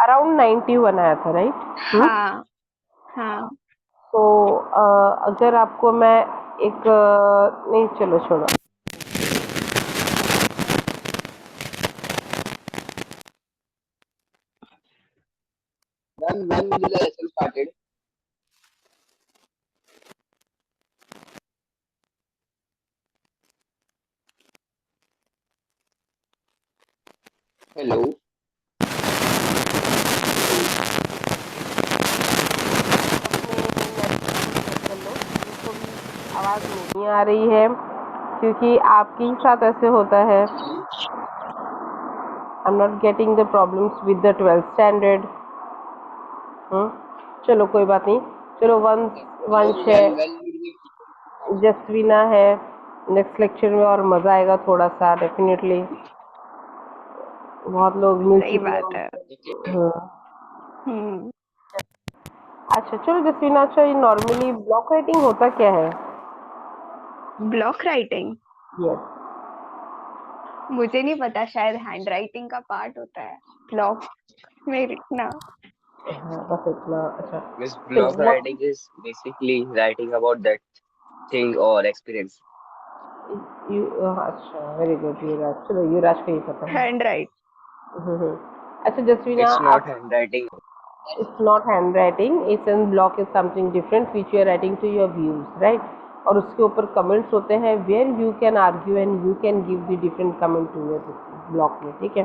अराउंड 91 आया था राइट. हाँ हाँ. तो अगर आपको मैं एक नहीं चलो छोड़ो. when will the lesson started? Hello. आवाज़ नहीं आ रही है क्योंकि आपके ही साथ ऐसे होता है. I am not getting the problems with the 12th standard. चलो कोई बात नहीं. चलो वंश है, When will the जसवीना है. नेक्स्ट लेक्चर में और मज़ा आएगा थोड़ा सा डेफिनेटली. बहुत लोग मिल सही चुके बात है. हैं. हाँ. हम्म. अच्छा चलो जसवीना, अच्छा ये नॉर्मली ब्लॉक राइटिंग होता क्या है? Block writing yes. मुझे नहीं पता. शायद हैंड राइटिंग का पार्ट होता है ब्लॉक में लिखना. हाँ बस इतना. अच्छा Miss चलो blog writing is basically writing about that thing or experience. You. अच्छा वेरी गुड. युवराज, चलो युवराज को ही पता है. Hand right. अच्छा जसवीना, It's not आप handwriting. it's not handwriting, it's in block is something different which you are writing to your views right. और उसके ऊपर कमेंट्स होते हैं where you can argue and you can give the different comment to your blog में. ठीक है.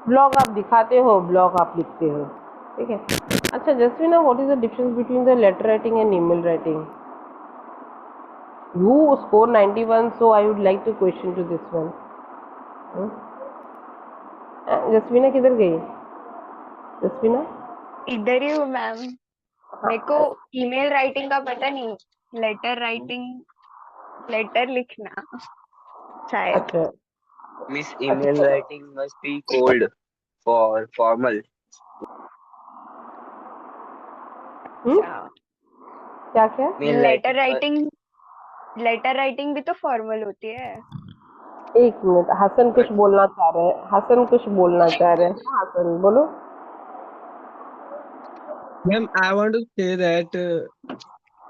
Blog आप दिखाते हो, ब्लॉग आप लिखते हो. ठीक है. अच्छा Jasveena, what is the difference between the letter writing and email writing? You score 91, so I would like to question to this one. जसवीना किधर गई? जसवीना इधर ही हूँ मैम. मेरे को ईमेल राइटिंग का पता नहीं. लेटर राइटिंग, लेटर लिखना शायद. अच्छा Miss email writing must be cold for formal. क्या क्या? Mail letter writing writing, letter writing भी तो फॉर्मल होती है. एक मिनट, हसन कुछ बोलना चाह रहे हैं. हसन कुछ बोलना चाह रहे हैं. हाँ, हसन बोलो. Ma'am, I want to say that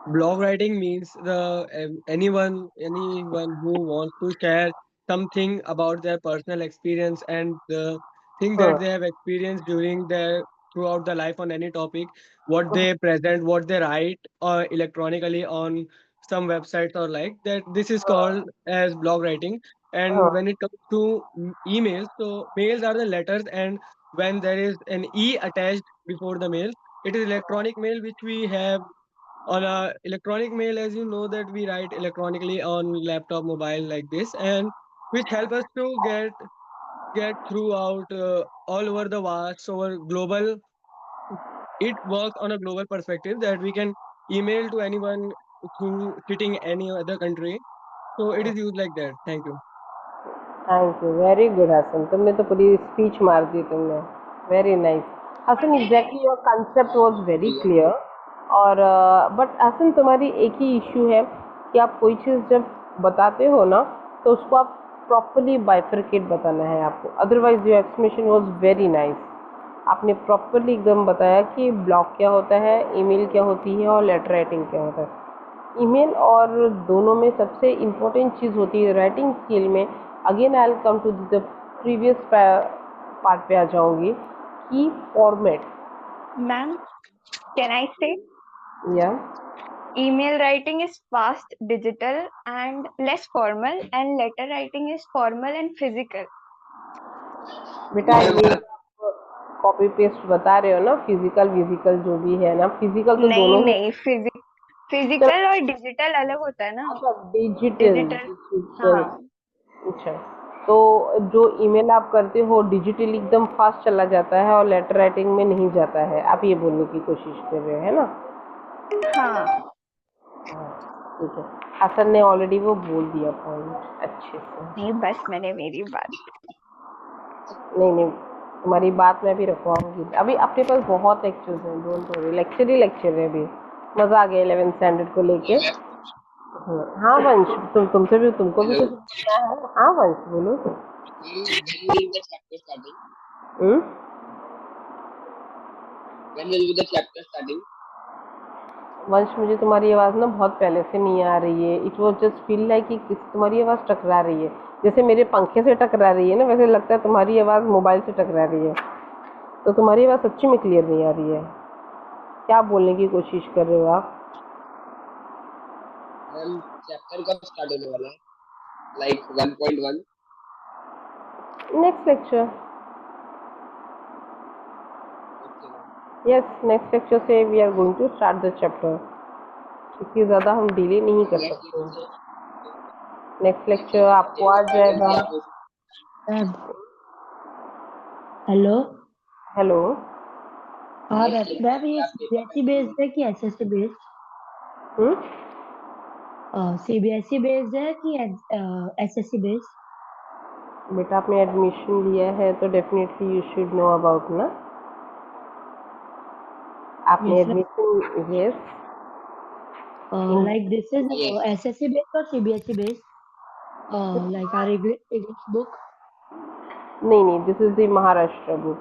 blog writing means anyone who wants to share something about their personal experience and the thing हाँ. that they have experienced during their throughout the life on any topic, what they present, what they write electronically on some websites or like that. This is called as blog writing. And when it comes to emails, so mails are the letters, and when there is an e attached before the mail, it is electronic mail which we have on a electronic mail. As you know that we write electronically on laptop, mobile like this, and which help us to get throughout all over the vast over global. It works on a global perspective that we can email to anyone through sitting any other country. So it is used like that. Thank you. Thank you, very good Hasan, तुमने तो पूरी speech मार दी तुमने, very nice Hasan, exactly your concept was very clear. और but Hasan तुम्हारी एक ही issue है कि आप कोई चीज़ जब बताते हो ना तो उसको आप प्रॉपरली बाइफरकेट बताना है आपको, otherwise your explanation was very nice. आपने प्रॉपरली एकदम बताया कि ब्लॉग क्या होता है, ईमेल क्या होती है और लेटर राइटिंग क्या होता है। ईमेल और दोनों में सबसे इम्पोर्टेंट चीज़ होती है राइटिंग स्किल में, again I will come to the previous part पे आ जाऊंगी कि फॉर्मेट। मैम, कैन आई से या email writing is fast, digital and less formal, and letter writing is formal and physical. बेटा ये कॉपी पेस्ट बता रहे हो ना, फिजिकल विजिकल जो भी है ना, फिजिकल तो नहीं दोनों नहीं, फिजिकल और डिजिटल अलग होता है ना। अच्छा डिजिटल डिजिटल, हाँ। अच्छा, तो जो ईमेल आप करते हो डिजिटली एकदम फास्ट चला जाता है और लेटर राइटिंग में नहीं जाता है, आप ये बोलने की कोशिश कर रहे हो है ना? हाँ ठीक है, हसन ने ऑलरेडी वो बोल दिया पॉइंट अच्छे से। नहीं, बस मैंने मेरी बात। नहीं तुम्हारी बात मैं भी रखवाऊंगी, अभी अपने पास बहुत लेक्चर्स हैं, don't worry, lecture he lecture है अभी, मज़ा आ गया 11th स्टैंडर्ड को लेके। हाँ वंश, तुमसे भी, तुमको भी कुछ पूछना है? हाँ वंश बोलो। वंश, मुझे तुम्हारी आवाज़ ना बहुत पहले से नहीं आ रही है, it was just feel like कि तुम्हारी आवाज़ टकरा रही है, जैसे मेरे पंखे से टकरा रही है ना, वैसे लगता है तुम्हारी आवाज़ मोबाइल से टकरा रही है, तो तुम्हारी आवाज़ सच्ची में क्लियर नहीं आ रही है। क्या बोलने की कोशिश कर रहे हो आप? चैप्टर कब स्टार्ट होने वाला है? Like 1.1 next lecture. Yes, next lecture से we are going to start the chapter, इसकी ज़्यादा हम डिले नहीं कर सकते। नेक्स्ट लेक्चर आपको आ जाएगा। हेलो हेलो, हाँ मैम, ये सीबीएसई बेस्ड है कि एसएससी बेस्ड? सीबीएसई बेस्ड है कि एसएससी बेस्ड? बेटा आपने एडमिशन लिया है तो definitely you should know about ना, आपने admission, yes like this is SSC based or CBSE based? Like our English book? नहीं, this is the Maharashtra book,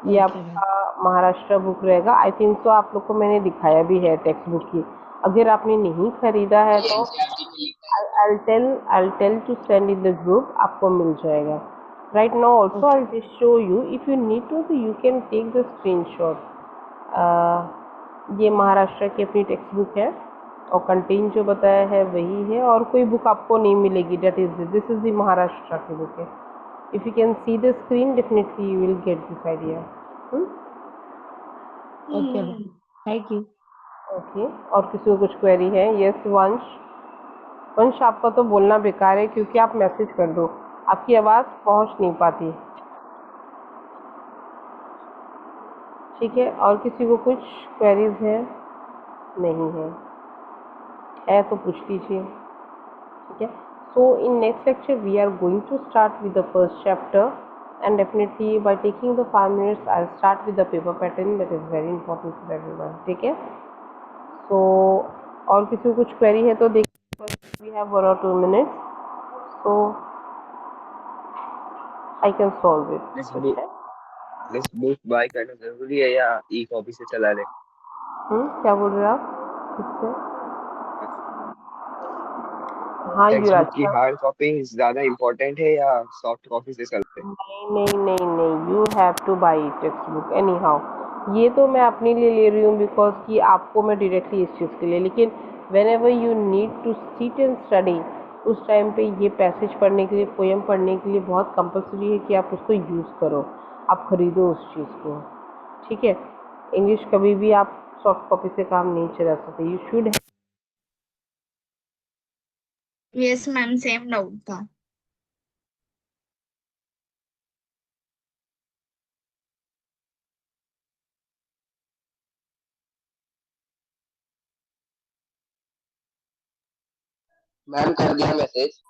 ये आपका महाराष्ट्र बुक रहेगा। आई थिंक तो आप लोग को मैंने दिखाया भी है टेक्स्ट बुक की, अगर आपने नहीं खरीदा है तो I'll tell to send in the group, आपको मिल जाएगा। Right now also I'll just show you, if you need to so you can take the screenshot। ये महाराष्ट्र की अपनी टेक्स्ट बुक है और कंटेंट जो बताया है वही है, और कोई बुक आपको नहीं मिलेगी, दिस इज द महाराष्ट्र की बुक है। If you can see the screen, definitely you will get this idea. Okay, thank you. Okay, और किसी को कुछ क्वेरी है? यस वंश आपका तो बोलना बेकार है क्योंकि आप मैसेज कर दो, आपकी आवाज़ पहुंच नहीं पाती। ठीक है, और किसी को कुछ क्वेरीज है? नहीं है तो पूछ लीजिए। ठीक है, so in next lecture we are going to start with the first chapter, and definitely by taking the 5 minutes I'll start with the paper pattern, that is very important for everyone। ठीक है, so और किसी को कुछ query है तो देखिए, we have 1 or 2 minutes, so I can solve it। This book buy करना जरूरी है या ई कॉपी से चला ले? क्या बोल रहे हो आप? ठीक से हाँ युवराज, की हार्ड कॉपी ज्यादा इम्पोर्टेंट है या सॉफ्ट कॉपी से चलते? नहीं, you have two by text book any how. ये तो मैं अपने लिए ले रही हूँ बिकॉज कि आपको मैं डायरेक्टली इस चीज़ के लिए, लेकिन whenever you need to seat and study, उस टाइम पे ये पैसेज पढ़ने के लिए, पोएम पढ़ने के लिए बहुत कंपलसरी है कि आप उसको यूज़ करो, आप खरीदो उस चीज़ को, ठीक है। इंग्लिश कभी भी आप सॉफ्ट कॉपी से काम नहीं चला सकते, you should. Yes ma'am, same doubt था। मैम कर दिया मैसेज।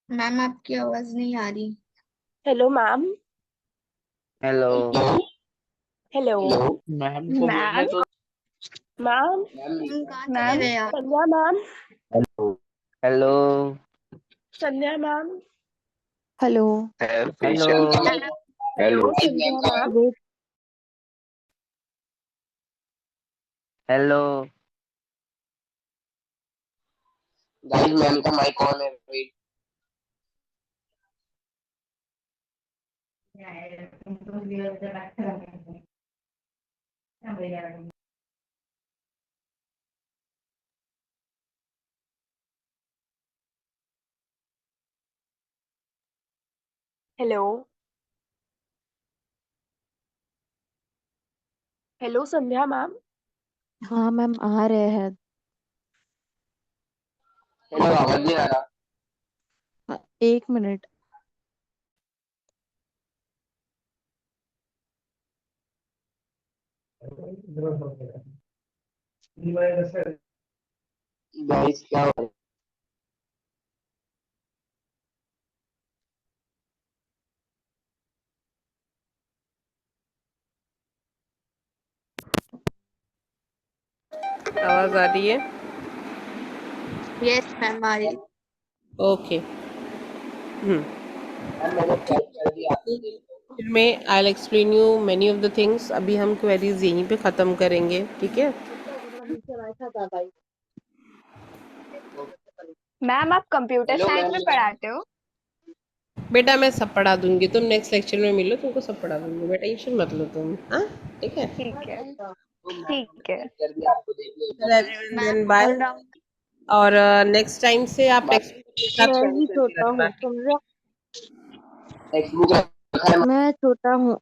मैम आपकी आवाज नहीं आ रही। Hello ma'am. Hello hello ma'am को बोलने मैम तो। मैम। मैम कहाँ चले मैम गए आप? संध्या मैम। हेलो हेलो संध्या मैम। हेलो हेलो हेलो संध्या मैम। हेलो गाइस मैम का माइक ऑन है, वेट। हेलो हेलो संध्या मैम। हाँ मैम आ रहे हैं। हेलो आवाज नहीं आ रहा। 1 मिनट। गाइस क्या हो रहा है? आवाज़ आ रही है? यस मैम आ रही। ओके। मैम मैंने चेक कर दिया, आपको देख लो। फिर मैं I will explain you many of the things. अभी हम क्वेरीज यहीं पे ख़त्म करेंगे, ठीक है। मैम आप कंप्यूटर हेलो साइंस मैम। में पढ़ाते हो? बेटा मैं सब पढ़ा दूंगी, तुम नेक्स्ट लेक्चर में मिलो, तुमको सब पढ़ा दूंगी, बेटा टेंशन मत लो तुम। हाँ ठीक है। ठीक है तो मैम मैंने ठीक है। चेक कर दिया, आपको देख लो एक बार चलो please. Everyone ma'am then bye. All round. और नेक्स्ट टाइम से आप टेक्स्ट बुक के साथ मैं पेन भी पेंसिल छोटा रखना, हूँ ठीक है। समझा। टेक्स्ट बुक रखा है। मैं छोटा हूँ।